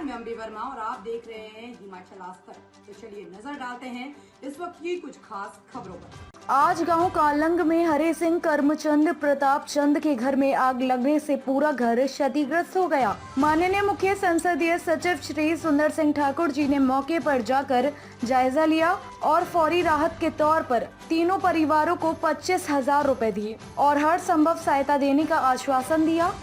मैं अम्बी वर्मा और आप देख रहे हैं हिमाचल आज तक। तो चलिए नजर डालते हैं इस वक्त की कुछ खास खबरों पर। आज गांव कालंग में हरे सिंह करमचंद प्रताप चंद के घर में आग लगने से पूरा घर क्षतिग्रस्त हो गया। माननीय मुख्य संसदीय सचिव श्री सुंदर सिंह ठाकुर जी ने मौके पर जाकर जायजा लिया और फौरी राहत के तौर पर तीनों परिवारों को 25,000 रुपए दिए और हर संभव सहायता देने का आश्वासन दिया।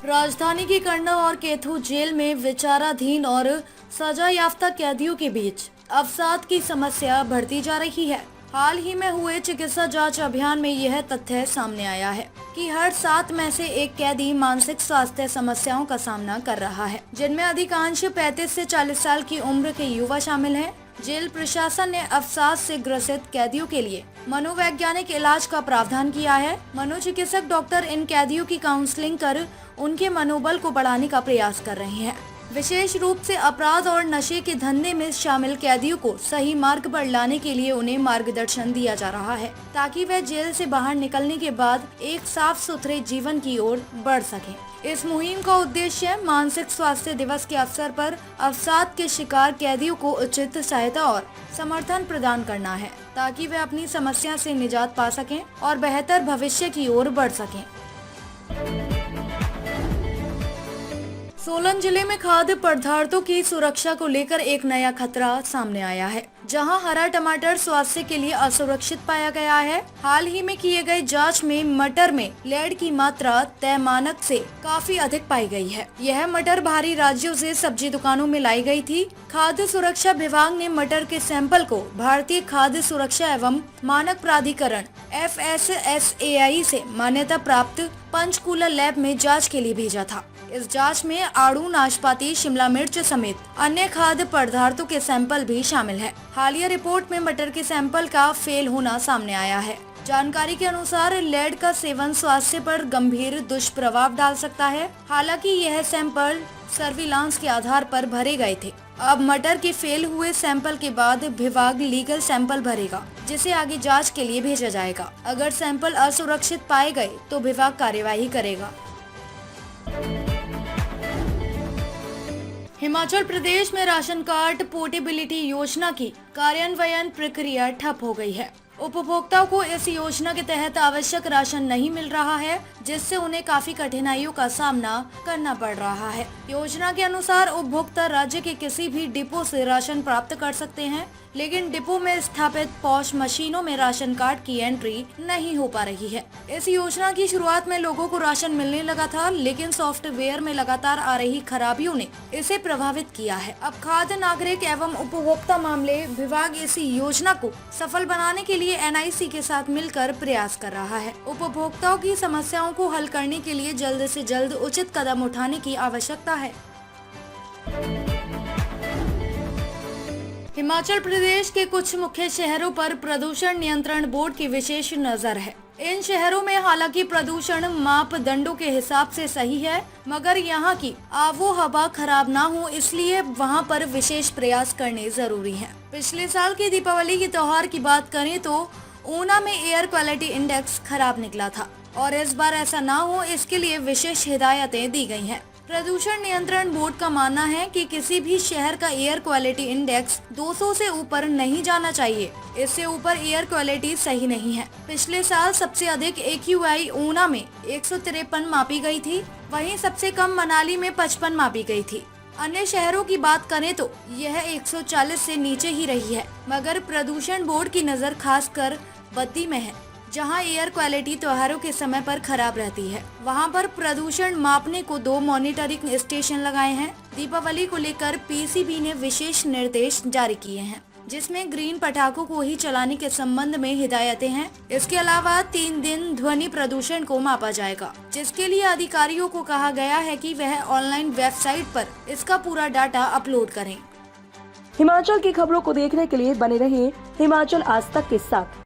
राजधानी की करना और केथू जेल में विचाराधीन और सजा याफ्ता कैदियों के बीच अवसाद की समस्या बढ़ती जा रही है। हाल ही में हुए चिकित्सा जांच अभियान में यह तथ्य सामने आया है कि हर 7 में से एक कैदी मानसिक स्वास्थ्य समस्याओं का सामना कर रहा है, जिनमें अधिकांश 35 से 40 साल की उम्र के युवा शामिल हैं। जेल प्रशासन ने अवसाद से ग्रसित कैदियों के लिए मनोवैज्ञानिक इलाज का प्रावधान किया है। मनोचिकित्सक डॉक्टर इन कैदियों की काउंसलिंग कर उनके मनोबल को बढ़ाने का प्रयास कर रहे हैं। विशेष रूप से अपराध और नशे के धंधे में शामिल कैदियों को सही मार्ग पर लाने के लिए उन्हें मार्गदर्शन दिया जा रहा है, ताकि वे जेल से बाहर निकलने के बाद एक साफ सुथरे जीवन की ओर बढ़ सकें। इस मुहिम का उद्देश्य मानसिक स्वास्थ्य दिवस के अवसर पर अवसाद के शिकार कैदियों को उचित सहायता और समर्थन प्रदान करना है, ताकि वे अपनी समस्या से निजात पा सकें और बेहतर भविष्य की ओर बढ़ सकें। सोलन जिले में खाद्य पदार्थों की सुरक्षा को लेकर एक नया खतरा सामने आया है, जहां हरा टमाटर स्वास्थ्य के लिए असुरक्षित पाया गया है। हाल ही में किए गए जांच में मटर में लेड की मात्रा तय मानक से काफी अधिक पाई गई है। यह मटर बाहरी राज्यों से सब्जी दुकानों में लाई गई थी। खाद्य सुरक्षा विभाग ने मटर के सैंपल को भारतीय खाद्य सुरक्षा एवं मानक प्राधिकरण FSSAI से मान्यता प्राप्त पंचकूला लैब में जाँच के लिए भेजा था। इस जांच में आड़ू, नाशपाती, शिमला मिर्च समेत अन्य खाद्य पदार्थों के सैंपल भी शामिल है। हालिया रिपोर्ट में मटर के सैंपल का फेल होना सामने आया है। जानकारी के अनुसार लेड का सेवन स्वास्थ्य पर गंभीर दुष्प्रभाव डाल सकता है। हालांकि यह सैंपल सर्विलांस के आधार पर भरे गए थे। अब मटर के फेल हुए सैंपल के बाद विभाग लीगल सैंपल भरेगा, जिसे आगे जांच के लिए भेजा जाएगा। अगर सैंपल असुरक्षित पाए गए तो विभाग कार्यवाही करेगा। हिमाचल प्रदेश में राशन कार्ड पोर्टेबिलिटी योजना की कार्यान्वयन प्रक्रिया ठप हो गई है। उपभोक्ताओं को इस योजना के तहत आवश्यक राशन नहीं मिल रहा है, जिससे उन्हें काफी कठिनाइयों का सामना करना पड़ रहा है। योजना के अनुसार उपभोक्ता राज्य के किसी भी डिपो से राशन प्राप्त कर सकते हैं, लेकिन डिपो में स्थापित पॉश मशीनों में राशन कार्ड की एंट्री नहीं हो पा रही है। इस योजना की शुरुआत में लोगों को राशन मिलने लगा था, लेकिन सॉफ्टवेयर में लगातार आ रही खराबियों ने इसे प्रभावित किया है। अब खाद्य नागरिक एवं उपभोक्ता मामले विभाग इस योजना को सफल बनाने के लिए NIC के साथ मिलकर प्रयास कर रहा है। उपभोक्ताओं की समस्याओं को हल करने के लिए जल्द से जल्द उचित कदम उठाने की आवश्यकता है। हिमाचल प्रदेश के कुछ मुख्य शहरों पर प्रदूषण नियंत्रण बोर्ड की विशेष नजर है। इन शहरों में हालांकि प्रदूषण मापदंडों के हिसाब से सही है, मगर यहाँ की आबो हवा खराब ना हो, इसलिए वहाँ पर विशेष प्रयास करने जरूरी हैं। पिछले साल की दीपावली के त्योहार की बात करें तो ऊना में एयर क्वालिटी इंडेक्स खराब निकला था और इस बार ऐसा ना हो, इसके लिए विशेष हिदायतें दी गई हैं। प्रदूषण नियंत्रण बोर्ड का मानना है कि किसी भी शहर का एयर क्वालिटी इंडेक्स 200 से ऊपर नहीं जाना चाहिए। इससे ऊपर एयर क्वालिटी सही नहीं है। पिछले साल सबसे अधिक AQI ऊना में 153 मापी गई थी, वहीं सबसे कम मनाली में 55 मापी गई थी। अन्य शहरों की बात करें तो यह 140 से नीचे ही रही है, मगर प्रदूषण बोर्ड की नजर खासकर बद्दी में है, जहां एयर क्वालिटी त्योहारों के समय पर खराब रहती है। वहां पर प्रदूषण मापने को 2 मॉनिटरिंग स्टेशन लगाए हैं। दीपावली को लेकर PCB ने विशेष निर्देश जारी किए हैं, जिसमें ग्रीन पटाखों को ही चलाने के संबंध में हिदायतें हैं। इसके अलावा 3 दिन ध्वनि प्रदूषण को मापा जाएगा, जिसके लिए अधिकारियों को कहा गया है कि वह ऑनलाइन वेबसाइट पर इसका पूरा डाटा अपलोड करें। हिमाचल की खबरों को देखने के लिए बने रहिए हिमाचल आज तक के साथ।